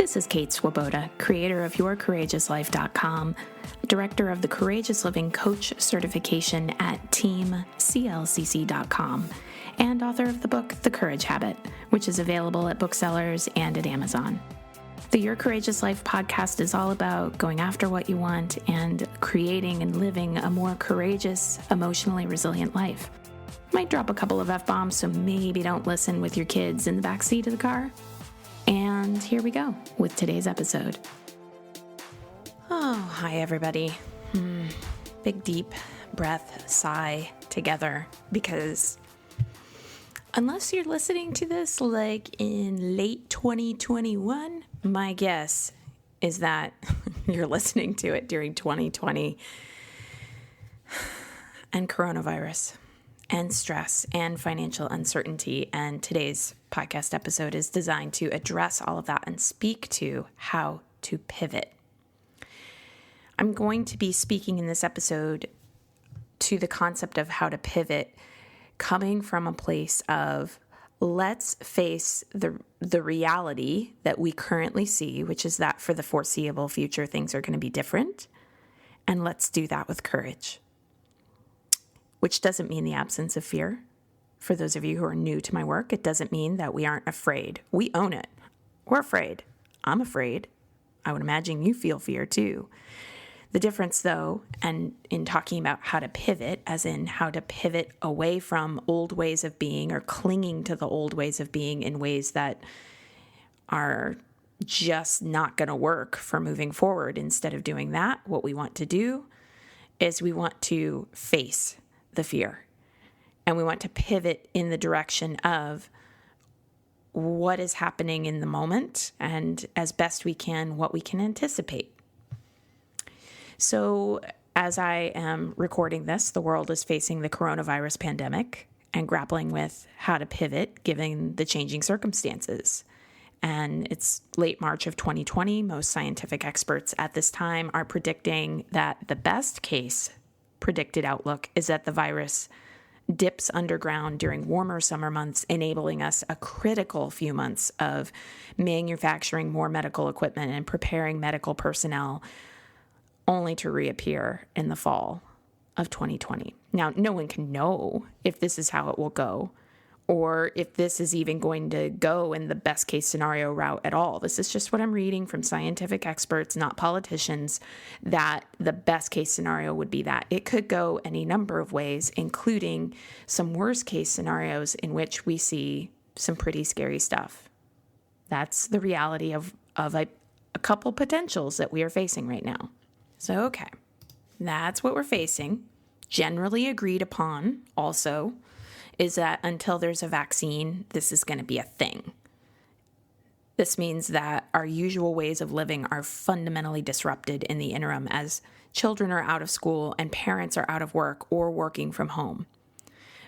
This is Kate Swoboda, creator of YourCourageousLife.com, director of the Courageous Living Coach certification at TeamCLCC.com, and author of the book, The Courage Habit, which is available at booksellers and at Amazon. The Your Courageous Life podcast is all about going after what you want and creating and living a more courageous, emotionally resilient life. Might drop a couple of F-bombs, so maybe don't listen with your kids in the backseat of the car. And here we go with today's episode. Oh, hi everybody. Big deep breath, sigh together, because unless you're listening to this like in late 2021, my guess is that you're listening to it during 2020 and coronavirus and stress and financial uncertainty. And today's podcast episode is designed to address all of that and speak to how to pivot. I'm going to be speaking in this episode to the concept of how to pivot, coming from a place of let's face the reality that we currently see, which is that for the foreseeable future, things are going to be different. And let's do that with courage, which doesn't mean the absence of fear. For those of you who are new to my work, it doesn't mean that we aren't afraid. We own it. We're afraid. I'm afraid. I would imagine you feel fear too. The difference, though, and in talking about how to pivot, as in how to pivot away from old ways of being or clinging to the old ways of being in ways that are just not going to work for moving forward. Instead of doing that, what we want to do is we want to face the fear. And we want to pivot in the direction of what is happening in the moment and, as best we can, what we can anticipate. So as I am recording this, the world is facing the coronavirus pandemic and grappling with how to pivot given the changing circumstances. And it's late March of 2020. Most scientific experts at this time are predicting that the best case predicted outlook is that the virus dips underground during warmer summer months, enabling us a critical few months of manufacturing more medical equipment and preparing medical personnel, only to reappear in the fall of 2020. Now, no one can know if this is how it will go, or if this is even going to go in the best case scenario route at all. This is just what I'm reading from scientific experts, not politicians, that the best case scenario would be that. It could go any number of ways, including some worst case scenarios in which we see some pretty scary stuff. That's the reality of a couple potentials that we are facing right now. So, okay, that's what we're facing. Generally agreed upon also is that until there's a vaccine, this is going to be a thing. This means that our usual ways of living are fundamentally disrupted in the interim as children are out of school and parents are out of work or working from home.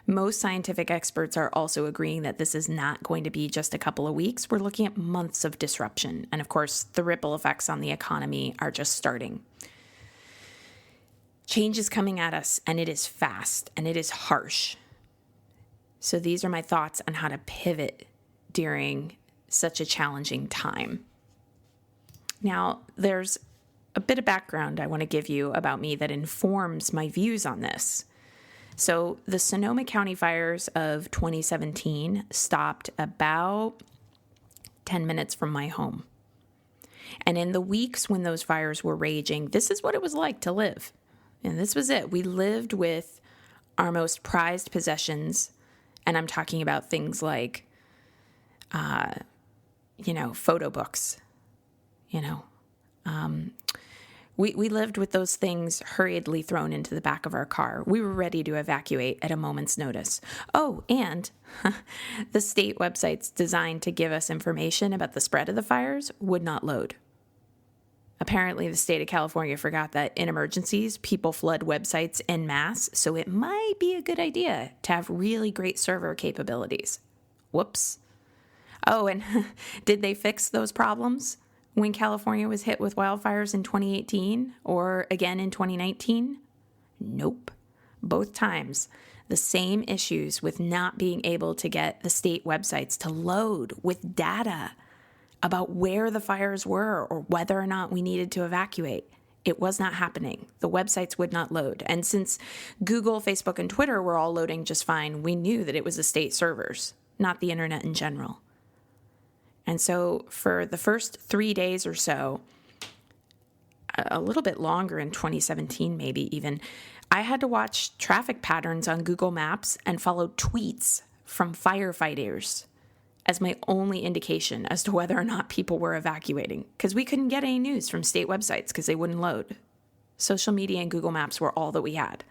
Most scientific experts are also agreeing that this is not going to be just a couple of weeks. We're looking at months of disruption. And of course, the ripple effects on the economy are just starting. Change is coming at us, and it is fast, and it is harsh. So these are my thoughts on how to pivot during such a challenging time. Now, there's a bit of background I want to give you about me that informs my views on this. So the Sonoma County fires of 2017 stopped about 10 minutes from my home. And in the weeks when those fires were raging, this is what it was like to live. And this was it. We lived with our most prized possessions. And I'm talking about things like, photo books, We lived with those things hurriedly thrown into the back of our car. We were ready to evacuate at a moment's notice. Oh, and the state websites designed to give us information about the spread of the fires would not load. Apparently, the state of California forgot that in emergencies, people flood websites en masse, so it might be a good idea to have really great server capabilities. Whoops. Oh, and did they fix those problems when California was hit with wildfires in 2018 or again in 2019? Nope. Both times, the same issues with not being able to get the state websites to load with data about where the fires were or whether or not we needed to evacuate. It was not happening. The websites would not load. And since Google, Facebook, and Twitter were all loading just fine, we knew that it was the state servers, not the internet in general. And so for the first 3 days or so, a little bit longer in 2017 maybe even, I had to watch traffic patterns on Google Maps and follow tweets from firefighters as my only indication as to whether or not people were evacuating, because we couldn't get any news from state websites because they wouldn't load. Social media and Google Maps were all that we had.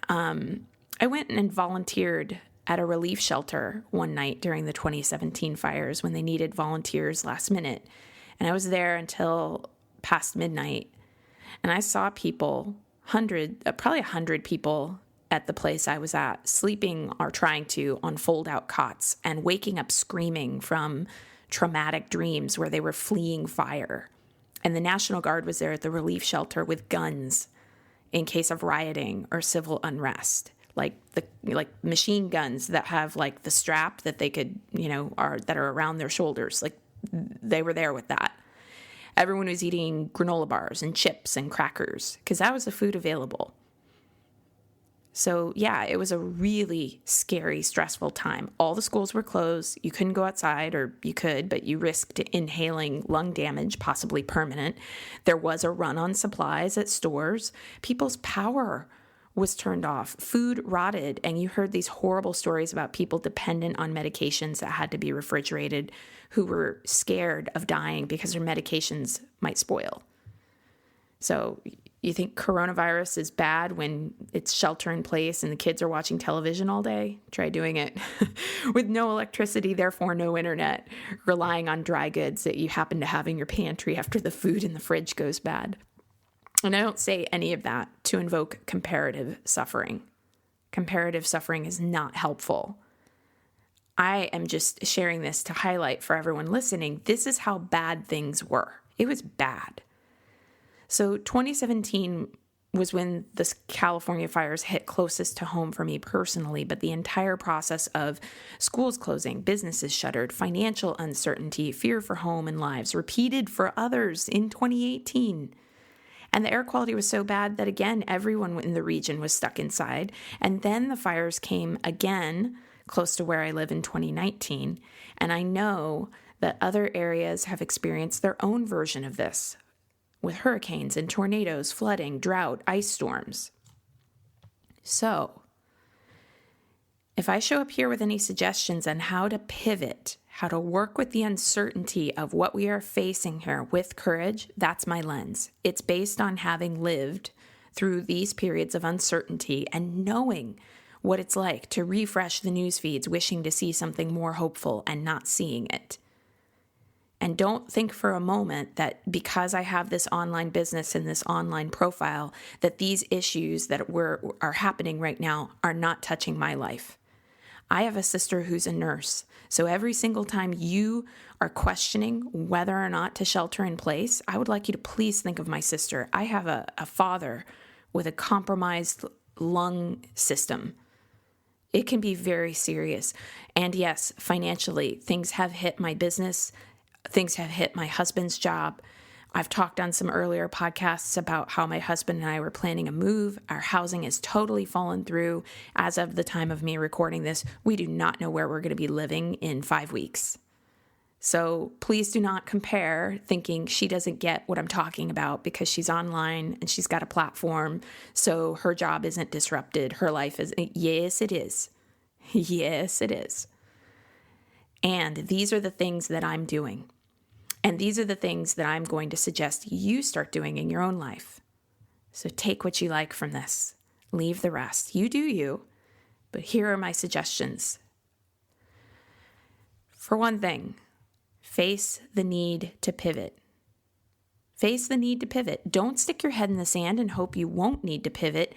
I went and volunteered at a relief shelter one night during the 2017 fires when they needed volunteers last minute. And I was there until past midnight. And I saw people, probably 100 people at the place I was at, sleeping or trying to on fold-out cots and waking up screaming from traumatic dreams where they were fleeing fire. And the National Guard was there at the relief shelter with guns in case of rioting or civil unrest, like machine guns that have like the strap that they could, that are around their shoulders. Like they were there with that. Everyone was eating granola bars and chips and crackers because that was the food available. So yeah, it was a really scary, stressful time. All the schools were closed. You couldn't go outside, or you could, but you risked inhaling lung damage, possibly permanent. There was a run on supplies at stores. People's power was turned off. Food rotted, and you heard these horrible stories about people dependent on medications that had to be refrigerated who were scared of dying because their medications might spoil. So you think coronavirus is bad when it's shelter in place and the kids are watching television all day? Try doing it with no electricity, therefore no internet, relying on dry goods that you happen to have in your pantry after the food in the fridge goes bad. And I don't say any of that to invoke comparative suffering. Comparative suffering is not helpful. I am just sharing this to highlight for everyone listening, this is how bad things were. It was bad. So 2017 was when the California fires hit closest to home for me personally, but the entire process of schools closing, businesses shuttered, financial uncertainty, fear for home and lives repeated for others in 2018. And the air quality was so bad that, again, everyone in the region was stuck inside. And then the fires came again close to where I live in 2019. And I know that other areas have experienced their own version of this, with hurricanes and tornadoes, flooding, drought, ice storms. So, if I show up here with any suggestions on how to pivot, how to work with the uncertainty of what we are facing here with courage, that's my lens. It's based on having lived through these periods of uncertainty and knowing what it's like to refresh the news feeds, wishing to see something more hopeful and not seeing it. And don't think for a moment that because I have this online business and this online profile, that these issues that are happening right now are not touching my life. I have a sister who's a nurse. So every single time you are questioning whether or not to shelter in place, I would like you to please think of my sister. I have a father with a compromised lung system. It can be very serious. And yes, financially, things have hit my business. Things have hit my husband's job. I've talked on some earlier podcasts about how my husband and I were planning a move. Our housing has totally fallen through. As of the time of me recording this, we do not know where we're going to be living in 5 weeks. So please do not compare thinking she doesn't get what I'm talking about because she's online and she's got a platform. So her job isn't disrupted. Her life is. Yes, it is. Yes, it is. And these are the things that I'm doing. And these are the things that I'm going to suggest you start doing in your own life. So take what you like from this. Leave the rest. You do you. But here are my suggestions. For one thing, face the need to pivot. Face the need to pivot. Don't stick your head in the sand and hope you won't need to pivot.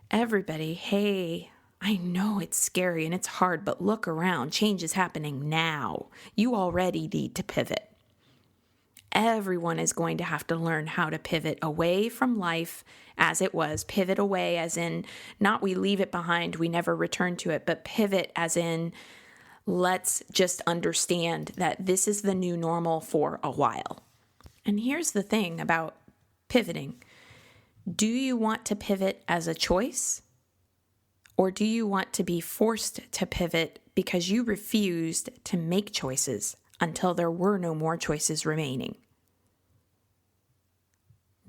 Everybody, hey, I know it's scary and it's hard, but look around. Change is happening now. You already need to pivot. Everyone is going to have to learn how to pivot away from life as it was. Pivot away as in, not we leave it behind, we never return to it, but pivot as in Let's just understand that this is the new normal for a while. And here's the thing about pivoting. Do you want to pivot as a choice? Or do you want to be forced to pivot because you refused to make choices until there were no more choices remaining?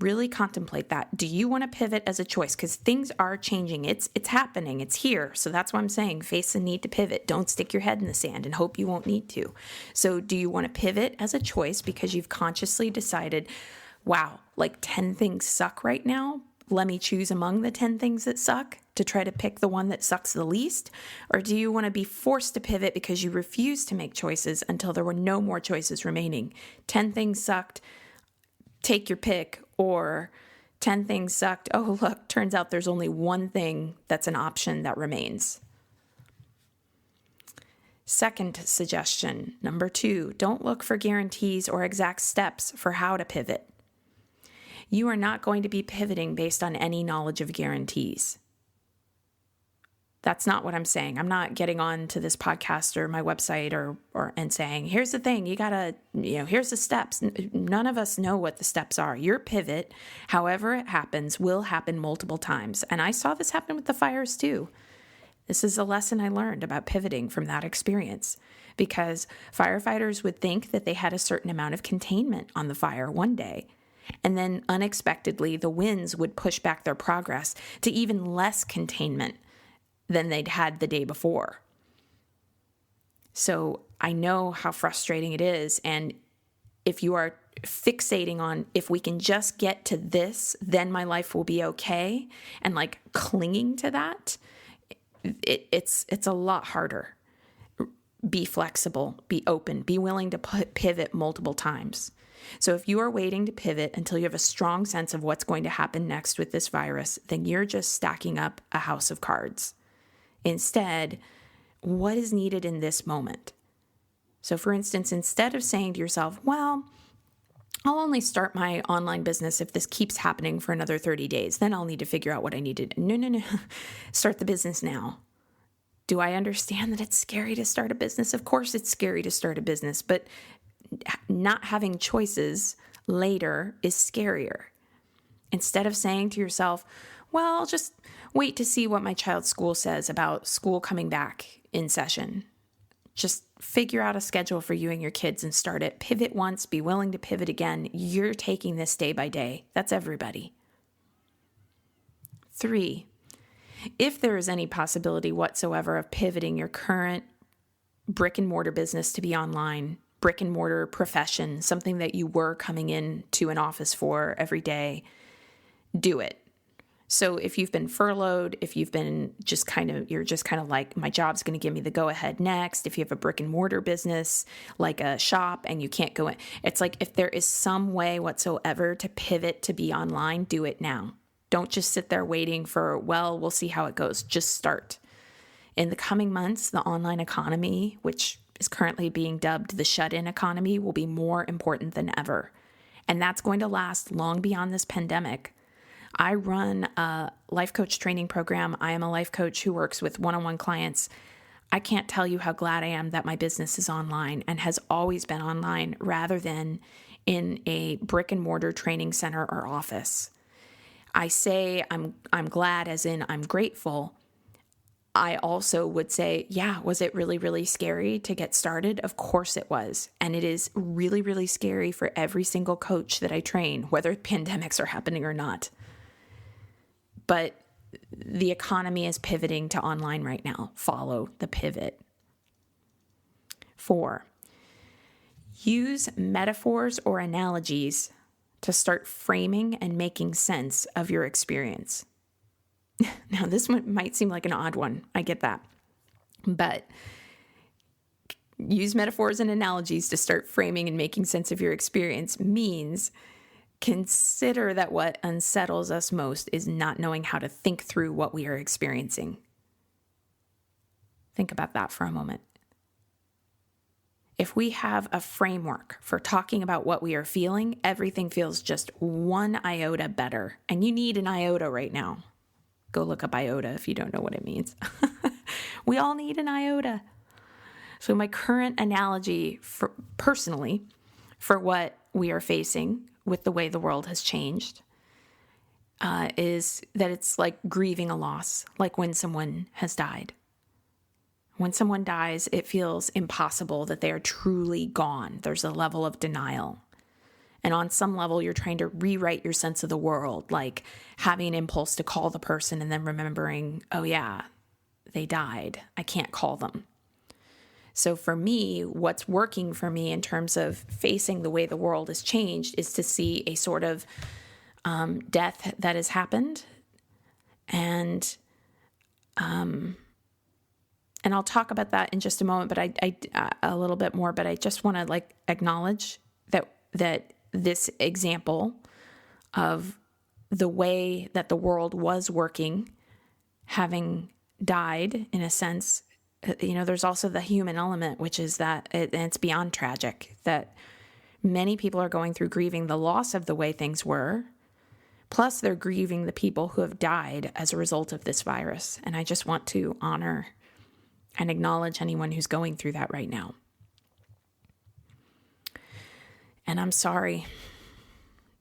Really contemplate that. Do you want to pivot as a choice? Because things are changing. It's happening. It's here. So that's why I'm saying face the need to pivot. Don't stick your head in the sand and hope you won't need to. So do you want to pivot as a choice because you've consciously decided, wow, like 10 things suck right now? Let me choose among the 10 things that suck to try to pick the one that sucks the least? Or do you want to be forced to pivot because you refuse to make choices until there were no more choices remaining? 10 things sucked. Take your pick. Or 10 things sucked. Oh, look, turns out there's only one thing that's an option that remains. Second suggestion, number 2, don't look for guarantees or exact steps for how to pivot. You are not going to be pivoting based on any knowledge of guarantees. That's not what I'm saying. I'm not getting on to this podcast or my website or and saying, here's the thing, you gotta, here's the steps. None of us know what the steps are. Your pivot, however it happens, will happen multiple times. And I saw this happen with the fires too. This is a lesson I learned about pivoting from that experience, because firefighters would think that they had a certain amount of containment on the fire one day. And then unexpectedly, the winds would push back their progress to even less containment than they'd had the day before. So I know how frustrating it is. And if you are fixating on, if we can just get to this, then my life will be okay, and like clinging to that, it's a lot harder. Be flexible, be open, be willing to pivot multiple times. So if you are waiting to pivot until you have a strong sense of what's going to happen next with this virus, then you're just stacking up a house of cards. Instead, what is needed in this moment? So for instance, instead of saying to yourself, well, I'll only start my online business if this keeps happening for another 30 days, then I'll need to figure out what I need to do. No. Start the business now. Do I understand that it's scary to start a business? Of course it's scary to start a business, but not having choices later is scarier. Instead of saying to yourself, well, I'll just wait to see what my child's school says about school coming back in session. Just figure out a schedule for you and your kids and start it. Pivot once, be willing to pivot again. You're taking this day by day. That's everybody. 3, if there is any possibility whatsoever of pivoting your current brick and mortar business to be online, brick and mortar profession, something that you were coming in to an office for every day, do it. So if you've been furloughed, if you've been you're just kind of like, my job's going to give me the go ahead next. If you have a brick and mortar business, like a shop, and you can't go in, it's like, if there is some way whatsoever to pivot to be online, do it now. Don't just sit there waiting for, well, we'll see how it goes. Just start. In the coming months, the online economy, which is currently being dubbed the shut-in economy, will be more important than ever. And that's going to last long beyond this pandemic. I run a life coach training program. I am a life coach who works with one-on-one clients. I can't tell you how glad I am that my business is online and has always been online rather than in a brick and mortar training center or office. I say I'm glad as in I'm grateful. I also would say, yeah, was it really, really scary to get started? Of course it was. And it is really, really scary for every single coach that I train, whether pandemics are happening or not. But the economy is pivoting to online right now. Follow the pivot. 4, use metaphors or analogies to start framing and making sense of your experience. Now, this one might seem like an odd one. I get that. But use metaphors and analogies to start framing and making sense of your experience means consider that what unsettles us most is not knowing how to think through what we are experiencing. Think about that for a moment. If we have a framework for talking about what we are feeling, everything feels just one iota better. And you need an iota right now. Go look up iota if you don't know what it means. We all need an iota. So my current analogy personally for what we are facing with the way the world has changed is that it's like grieving a loss, like when someone has died. When someone dies, it feels impossible that they are truly gone. There's a level of denial. And on some level, you're trying to rewrite your sense of the world, like having an impulse to call the person and then remembering, oh yeah, they died. I can't call them. So for me, what's working for me in terms of facing the way the world has changed is to see a sort of death that has happened. And I'll talk about that in just a moment, but I a little bit more, but I just want to like acknowledge that this example of the way that the world was working, having died in a sense, there's also the human element, which is that it's beyond tragic, that many people are going through grieving the loss of the way things were. Plus, they're grieving the people who have died as a result of this virus. And I just want to honor and acknowledge anyone who's going through that right now. And I'm sorry.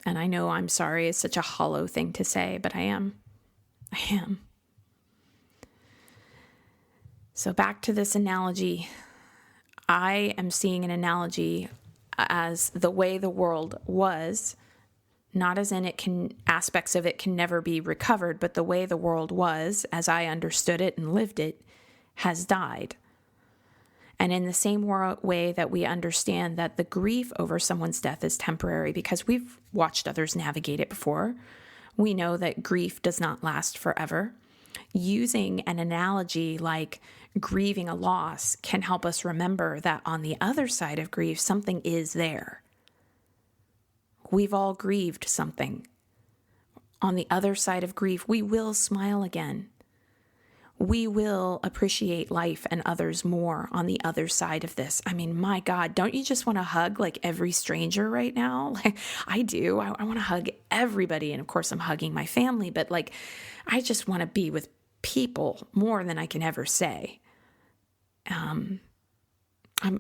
And I know I'm sorry is such a hollow thing to say, but I am. I am. So back to this analogy. I am seeing an analogy as the way the world was, not as in aspects of it can never be recovered, but the way the world was, as I understood it and lived it, has died. And in the same way that we understand that the grief over someone's death is temporary because we've watched others navigate it before, we know that grief does not last forever. Using an analogy like grieving a loss can help us remember that on the other side of grief, something is there. We've all grieved something. On the other side of grief, we will smile again. We will appreciate life and others more on the other side of this. I mean, my God, don't you just want to hug like every stranger right now? Like I do. I want to hug everybody. And of course, I'm hugging my family, but like, I just want to be with people more than I can ever say. I'm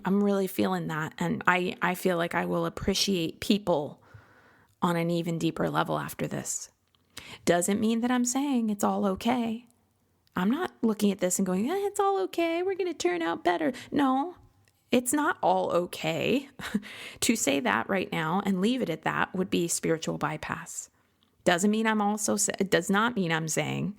really feeling that. And I feel like I will appreciate people on an even deeper level after this. Doesn't mean that I'm saying it's all okay. I'm not looking at this and going, it's all okay. We're going to turn out better. No, it's not all okay. To say that right now and leave it at that would be spiritual bypass. Doesn't mean it does not mean I'm saying,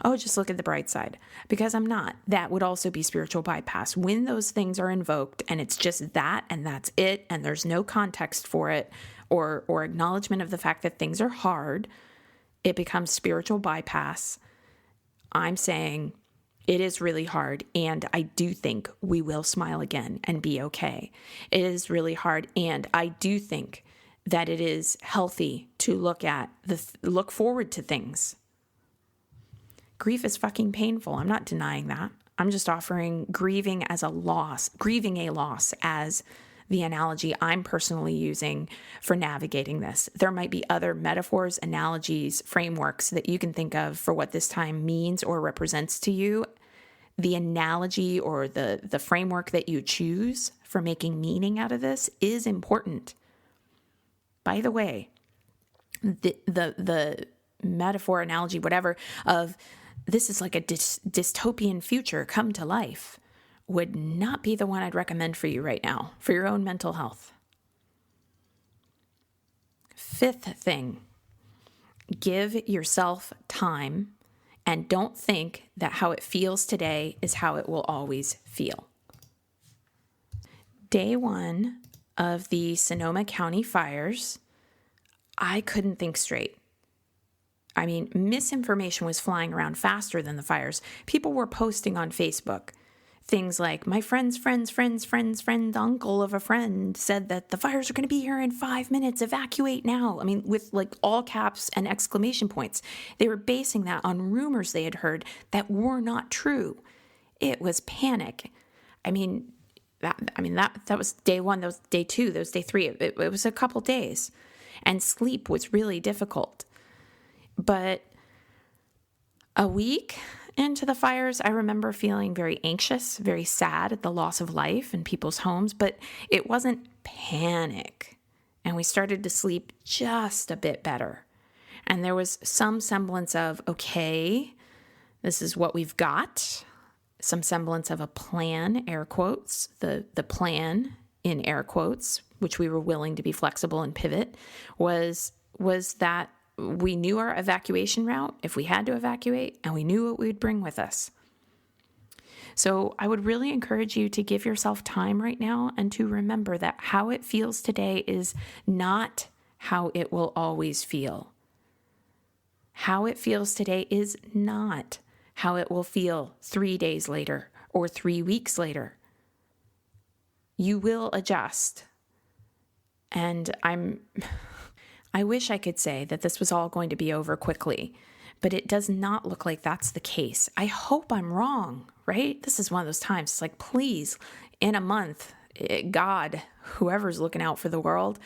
oh, just look at the bright side, because I'm not. That would also be spiritual bypass. When those things are invoked and it's just that and that's it, and there's no context for it or acknowledgement of the fact that things are hard, it becomes spiritual bypass. I'm saying it is really hard, and I do think we will smile again and be okay. It is really hard, and I do think that it is healthy to look forward to things. Grief is fucking painful. I'm not denying that. I'm just offering grieving a loss as the analogy I'm personally using for navigating this. There might be other metaphors, analogies, frameworks that you can think of for what this time means or represents to you. The analogy or the framework that you choose for making meaning out of this is important. By the way, the metaphor, analogy, whatever, of this is like a dystopian future come to life would not be the one I'd recommend for you right now, for your own mental health. Fifth thing, give yourself time and don't think that how it feels today is how it will always feel. Day one of the Sonoma County fires, I couldn't think straight. I mean, misinformation was flying around faster than the fires. People were posting on Facebook things like, my friend's uncle of a friend said that the fires are going to be here in 5 minutes, evacuate now. I mean, with like all caps and exclamation points. They were basing that on rumors they had heard that were not true. It was panic. That was day one, that was day two, that was day three. It was a couple days. And sleep was really difficult. But a week into the fires, I remember feeling very anxious, very sad at the loss of life in people's homes, but it wasn't panic. And we started to sleep just a bit better. And there was some semblance of, okay, this is what we've got. Some semblance of a plan, air quotes, the plan in air quotes, which we were willing to be flexible and pivot, was that we knew our evacuation route if we had to evacuate, and we knew what we would bring with us. So I would really encourage you to give yourself time right now and to remember that how it feels today is not how it will always feel. How it feels today is not how it will feel 3 days later or 3 weeks later. You will adjust. And I wish I could say that this was all going to be over quickly, but it does not look like that's the case. I hope I'm wrong, right? This is one of those times. It's like, please, in a month, God, whoever's looking out for the world,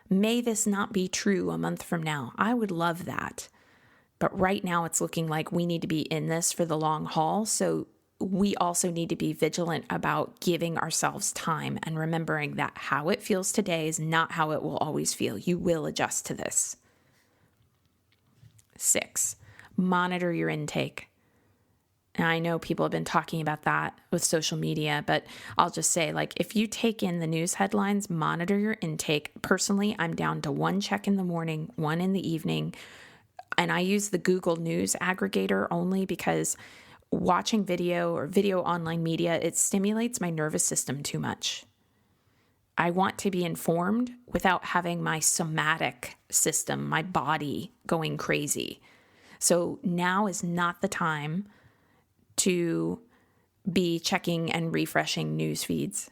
may this not be true a month from now. I would love that. But right now it's looking like we need to be in this for the long haul. So we also need to be vigilant about giving ourselves time and remembering that how it feels today is not how it will always feel. You will adjust to this. 6, monitor your intake. And I know people have been talking about that with social media, but I'll just say, like, if you take in the news headlines, monitor your intake. Personally, I'm down to 1 check in the morning, 1 in the evening. And I use the Google News aggregator only because watching video or video online media, it stimulates my nervous system too much. I want to be informed without having my somatic system, my body, going crazy. So now is not the time to be checking and refreshing news feeds.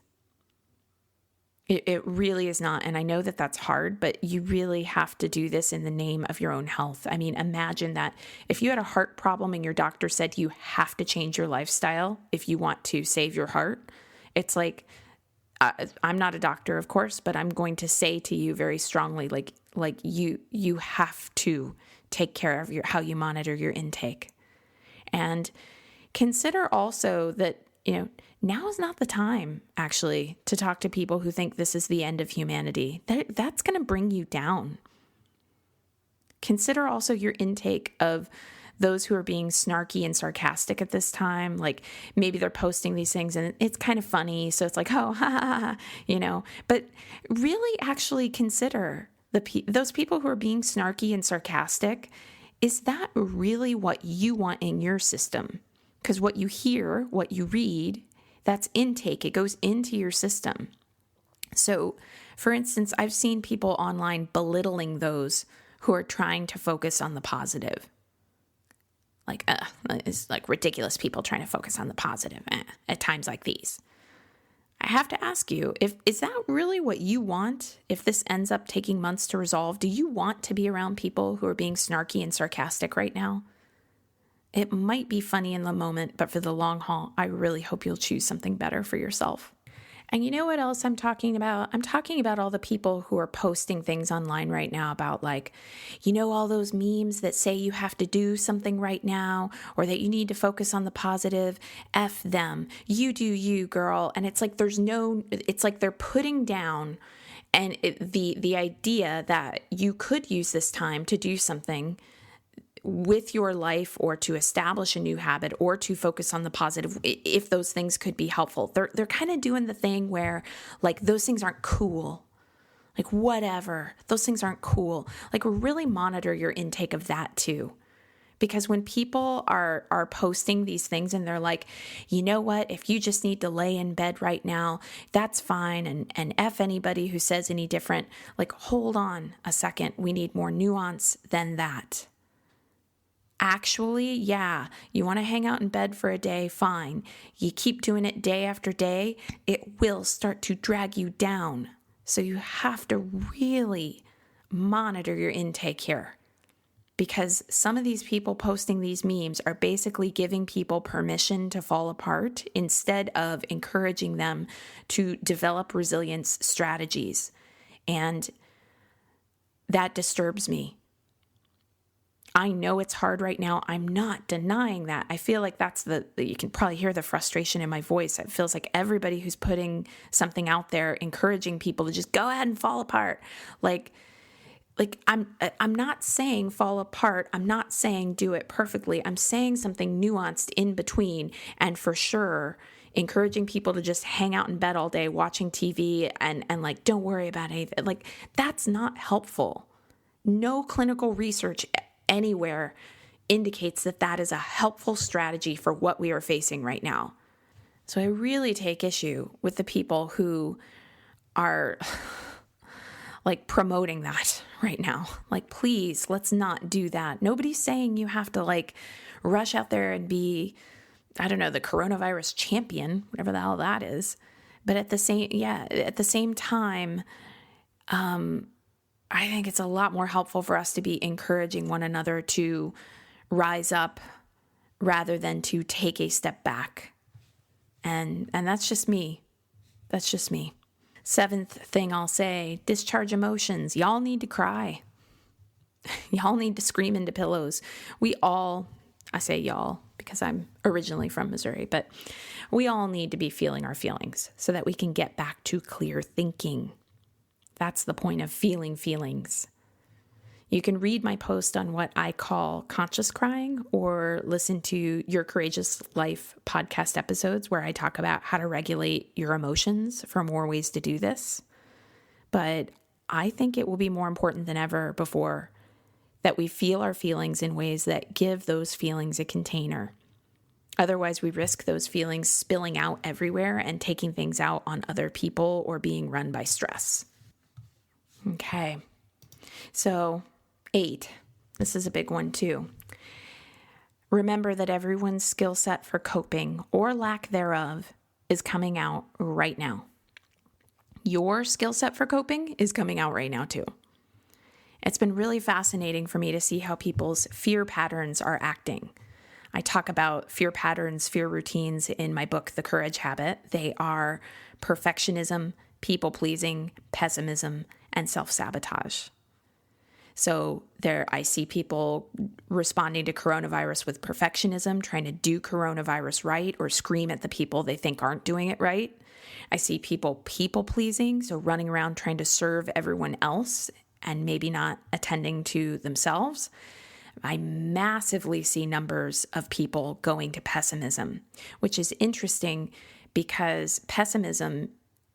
It really is not. And I know that that's hard, but you really have to do this in the name of your own health. I mean, imagine that if you had a heart problem and your doctor said you have to change your lifestyle if you want to save your heart. It's like, I'm not a doctor, of course, but I'm going to say to you very strongly, like you have to take care of how you monitor your intake. And consider also that, now is not the time, actually, to talk to people who think this is the end of humanity. That's going to bring you down. Consider also your intake of those who are being snarky and sarcastic at this time. Like, maybe they're posting these things and it's kind of funny. So it's like, oh, ha, ha, ha, But really actually consider those people who are being snarky and sarcastic. Is that really what you want in your system? Because what you hear, what you read, that's intake. It goes into your system. So, for instance, I've seen people online belittling those who are trying to focus on the positive. Like, it's like ridiculous people trying to focus on the positive at times like these. I have to ask you, is that really what you want? If this ends up taking months to resolve, do you want to be around people who are being snarky and sarcastic right now? It might be funny in the moment, but for the long haul, I really hope you'll choose something better for yourself. And you know what else I'm talking about? I'm talking about all the people who are posting things online right now about, like, all those memes that say you have to do something right now or that you need to focus on the positive. F them. You do you, girl. And it's like it's like they're putting down and the idea that you could use this time to do something with your life or to establish a new habit or to focus on the positive, if those things could be helpful. They're kind of doing the thing where, like, those things aren't cool. Like, whatever. Those things aren't cool. Like, really monitor your intake of that too. Because when people are posting these things and they're like, you know what, if you just need to lay in bed right now, that's fine. And F anybody who says any different. Like, hold on a second. We need more nuance than that. Actually, yeah, you want to hang out in bed for a day, fine. You keep doing it day after day, it will start to drag you down. So you have to really monitor your intake here. Because some of these people posting these memes are basically giving people permission to fall apart instead of encouraging them to develop resilience strategies. And that disturbs me. I know it's hard right now. I'm not denying that. I feel like you can probably hear the frustration in my voice. It feels like everybody who's putting something out there, encouraging people to just go ahead and fall apart. Like I'm not saying fall apart. I'm not saying do it perfectly. I'm saying something nuanced in between. And for sure, encouraging people to just hang out in bed all day watching TV and like, don't worry about anything. Like, that's not helpful. No clinical research anywhere indicates that that is a helpful strategy for what we are facing right now. So I really take issue with the people who are like promoting that right now. Like, please, let's not do that. Nobody's saying you have to like rush out there and be, I don't know, the coronavirus champion, whatever the hell that is. But at the same time, I think it's a lot more helpful for us to be encouraging one another to rise up rather than to take a step back. And that's just me. That's just me. Seventh thing I'll say, discharge emotions. Y'all need to cry. Y'all need to scream into pillows. I say y'all because I'm originally from Missouri, but we all need to be feeling our feelings so that we can get back to clear thinking. That's the point of feeling feelings. You can read my post on what I call conscious crying or listen to Your Courageous Life podcast episodes where I talk about how to regulate your emotions for more ways to do this. But I think it will be more important than ever before that we feel our feelings in ways that give those feelings a container. Otherwise, we risk those feelings spilling out everywhere and taking things out on other people or being run by stress. Okay, so 8, this is a big one too. Remember that everyone's skill set for coping or lack thereof is coming out right now. Your skill set for coping is coming out right now too. It's been really fascinating for me to see how people's fear patterns are acting. I talk about fear patterns, fear routines in my book, The Courage Habit. They are perfectionism, people-pleasing, pessimism, and self-sabotage. So I see people responding to coronavirus with perfectionism, trying to do coronavirus right or scream at the people they think aren't doing it right. I see people-pleasing, so running around trying to serve everyone else and maybe not attending to themselves. I massively see numbers of people going to pessimism, which is interesting because pessimism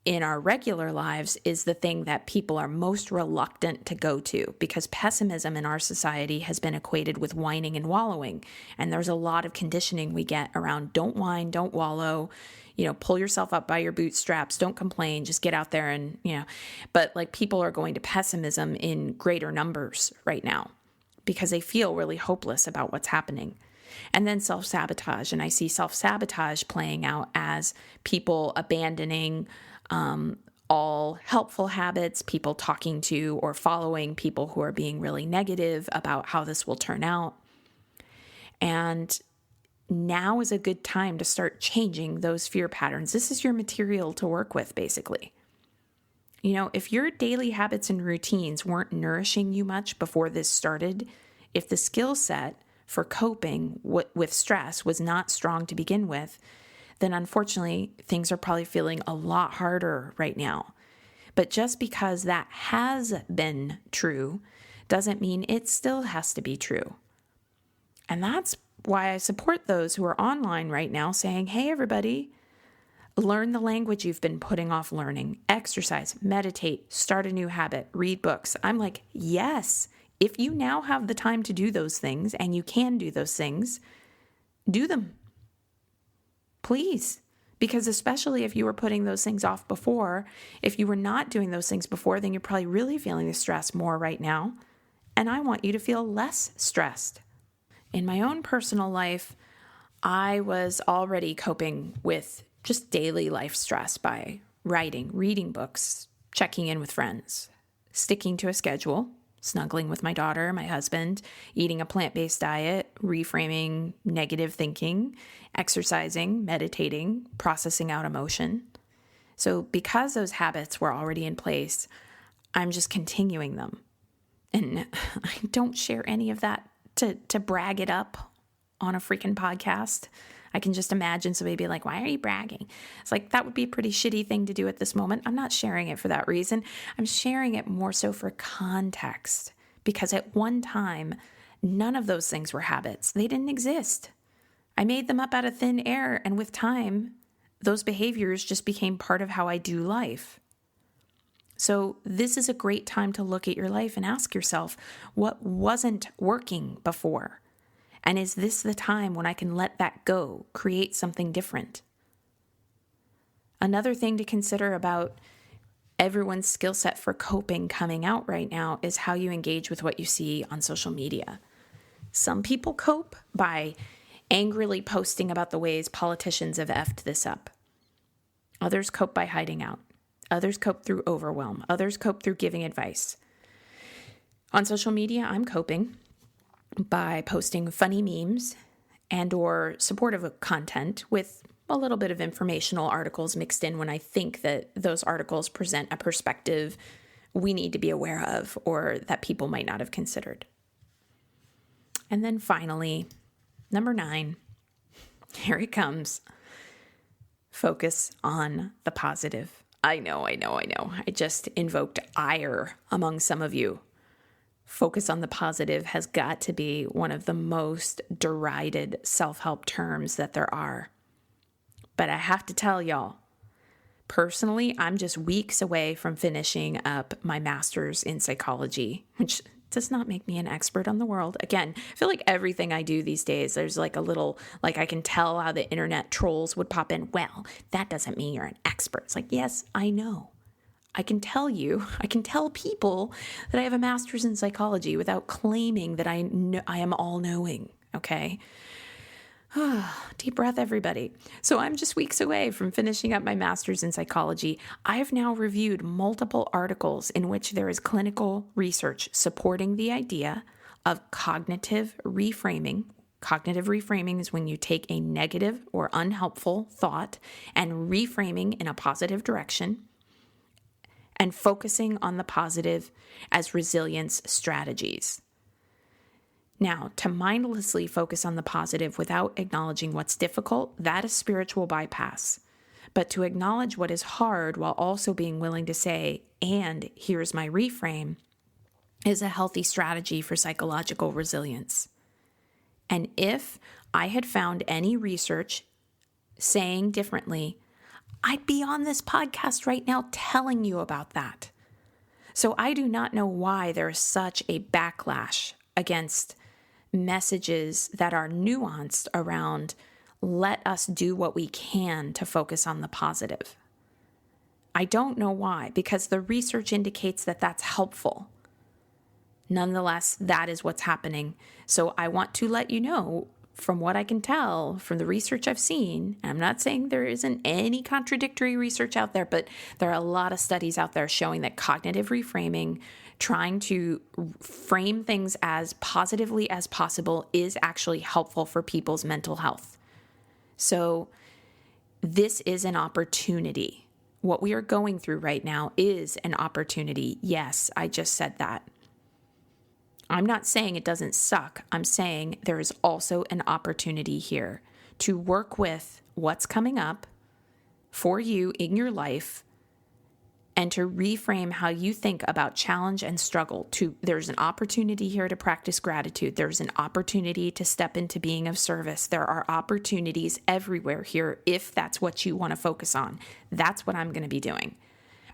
in our regular lives is the thing that people are most reluctant to go to because pessimism in our society has been equated with whining and wallowing. And there's a lot of conditioning we get around don't whine, don't wallow, pull yourself up by your bootstraps, don't complain, just get out there and, but like people are going to pessimism in greater numbers right now because they feel really hopeless about what's happening. And then self-sabotage. And I see self-sabotage playing out as people abandoning all helpful habits, people talking to or following people who are being really negative about how this will turn out. And now is a good time to start changing those fear patterns. This is your material to work with, basically. If your daily habits and routines weren't nourishing you much before this started, if the skill set for coping with stress was not strong to begin with, then unfortunately, things are probably feeling a lot harder right now. But just because that has been true doesn't mean it still has to be true. And that's why I support those who are online right now saying, hey, everybody, learn the language you've been putting off learning, exercise, meditate, start a new habit, read books. I'm like, yes, if you now have the time to do those things and you can do those things, do them. Please. Because especially if you were putting those things off before, if you were not doing those things before, then you're probably really feeling the stress more right now. And I want you to feel less stressed. In my own personal life, I was already coping with just daily life stress by writing, reading books, checking in with friends, sticking to a schedule, snuggling with my daughter, my husband, eating a plant-based diet, reframing negative thinking, exercising, meditating, processing out emotion. So because those habits were already in place, I'm just continuing them. And I don't share any of that to brag it up on a freaking podcast. I can just imagine somebody be like, why are you bragging? It's like, that would be a pretty shitty thing to do at this moment. I'm not sharing it for that reason. I'm sharing it more so for context, because at one time, none of those things were habits. They didn't exist. I made them up out of thin air, and with time, those behaviors just became part of how I do life. So this is a great time to look at your life and ask yourself, what wasn't working before? And is this the time when I can let that go, create something different? Another thing to consider about everyone's skill set for coping coming out right now is how you engage with what you see on social media. Some people cope by angrily posting about the ways politicians have effed this up. Others cope by hiding out. Others cope through overwhelm. Others cope through giving advice. On social media, I'm coping by posting funny memes and or supportive content with a little bit of informational articles mixed in when I think that those articles present a perspective we need to be aware of or that people might not have considered. And then finally, number 9, here it comes. Focus on the positive. I know. I just invoked ire among some of you. Focus on the positive has got to be one of the most derided self-help terms that there are. But I have to tell y'all, personally, I'm just weeks away from finishing up my master's in psychology, which does not make me an expert on the world. Again, I feel like everything I do these days, there's like a little, like I can tell how the internet trolls would pop in. Well, that doesn't mean you're an expert. It's like, yes, I know. I can tell people that I have a master's in psychology without claiming that I am all-knowing, okay? Deep breath, everybody. So I'm just weeks away from finishing up my master's in psychology. I have now reviewed multiple articles in which there is clinical research supporting the idea of cognitive reframing. Cognitive reframing is when you take a negative or unhelpful thought and reframing in a positive direction, and focusing on the positive as resilience strategies. Now, to mindlessly focus on the positive without acknowledging what's difficult, that is spiritual bypass. But to acknowledge what is hard while also being willing to say, and here's my reframe, is a healthy strategy for psychological resilience. And if I had found any research saying differently, I'd be on this podcast right now telling you about that. So I do not know why there is such a backlash against messages that are nuanced around let us do what we can to focus on the positive. I don't know why, because the research indicates that that's helpful. Nonetheless, that is what's happening. So I want to let you know, from what I can tell from the research I've seen, and I'm not saying there isn't any contradictory research out there, but there are a lot of studies out there showing that cognitive reframing, trying to frame things as positively as possible, is actually helpful for people's mental health. So this is an opportunity. What we are going through right now is an opportunity. Yes, I just said that. I'm not saying it doesn't suck. I'm saying there is also an opportunity here to work with what's coming up for you in your life and to reframe how you think about challenge and struggle. There's an opportunity here to practice gratitude. There's an opportunity to step into being of service. There are opportunities everywhere here if that's what you want to focus on. That's what I'm going to be doing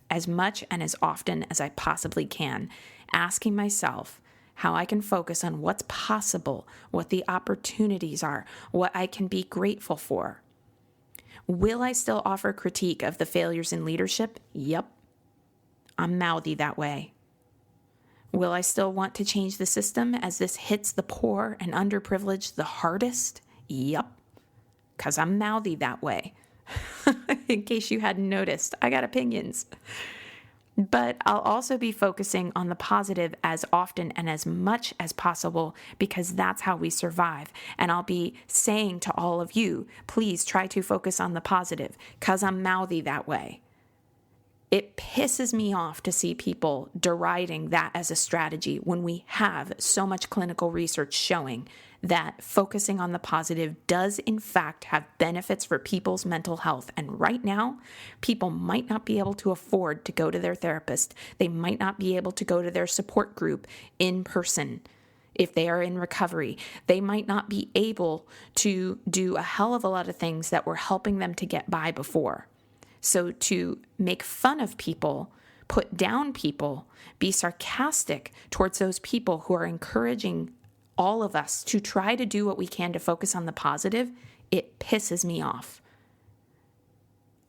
as much and as often as I possibly can, asking myself how I can focus on what's possible, what the opportunities are, what I can be grateful for. Will I still offer critique of the failures in leadership? Yep. I'm mouthy that way. Will I still want to change the system as this hits the poor and underprivileged the hardest? Yep. Because I'm mouthy that way. In case you hadn't noticed, I got opinions. But I'll also be focusing on the positive as often and as much as possible because that's how we survive. And I'll be saying to all of you, please try to focus on the positive because I'm mouthy that way. It pisses me off to see people deriding that as a strategy when we have so much clinical research showing that focusing on the positive does in fact have benefits for people's mental health. And right now, people might not be able to afford to go to their therapist. They might not be able to go to their support group in person. If they are in recovery, they might not be able to do a hell of a lot of things that were helping them to get by before. So to make fun of people, put down people, be sarcastic towards those people who are encouraging all of us to try to do what we can to focus on the positive, it pisses me off.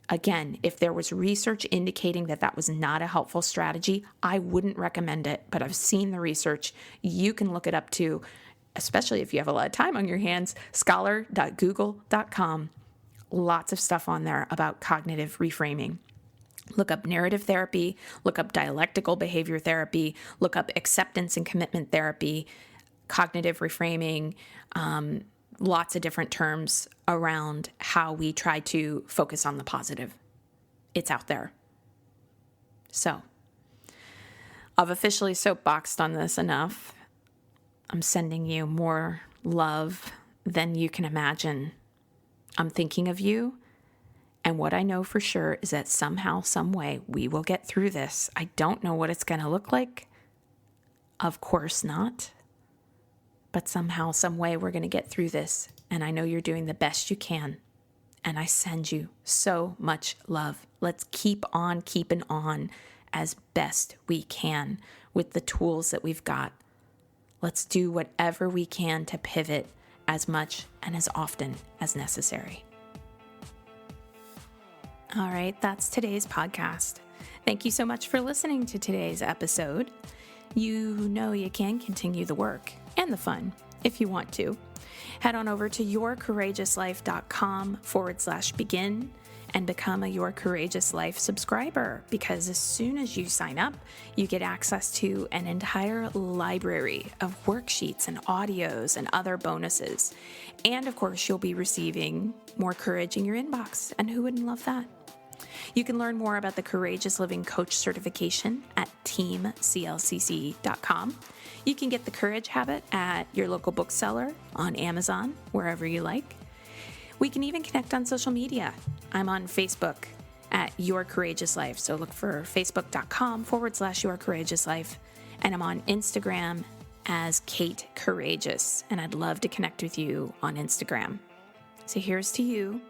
Again, if there was research indicating that that was not a helpful strategy, I wouldn't recommend it, but I've seen the research. You can look it up too, especially if you have a lot of time on your hands, scholar.google.com. Lots of stuff on there about cognitive reframing. Look up narrative therapy, look up dialectical behavior therapy, look up acceptance and commitment therapy, cognitive reframing, lots of different terms around how we try to focus on the positive. It's out there. So, I've officially soapboxed on this enough. I'm sending you more love than you can imagine. I'm thinking of you, and what I know for sure is that somehow, some way, we will get through this. I don't know what it's going to look like. Of course not. But somehow, some way, we're going to get through this, and I know you're doing the best you can, and I send you so much love. Let's keep on keeping on as best we can with the tools that we've got. Let's do whatever we can to pivot as much and as often as necessary. All right, that's today's podcast. Thank you so much for listening to today's episode. You know you can continue the work and the fun if you want to. Head on over to yourcourageouslife.com/begin and become a Your Courageous Life subscriber, because as soon as you sign up, you get access to an entire library of worksheets and audios and other bonuses. And of course, you'll be receiving more courage in your inbox. And who wouldn't love that? You can learn more about the Courageous Living Coach certification at teamclcc.com. You can get the Courage Habit at your local bookseller, on Amazon, wherever you like. We can even connect on social media. I'm on Facebook at Your Courageous Life. So look for facebook.com/Your Courageous Life. And I'm on Instagram as Kate Courageous. And I'd love to connect with you on Instagram. So here's to you,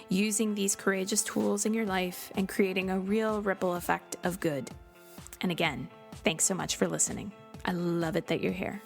using these courageous tools in your life and creating a real ripple effect of good. And again, thanks so much for listening. I love it that you're here.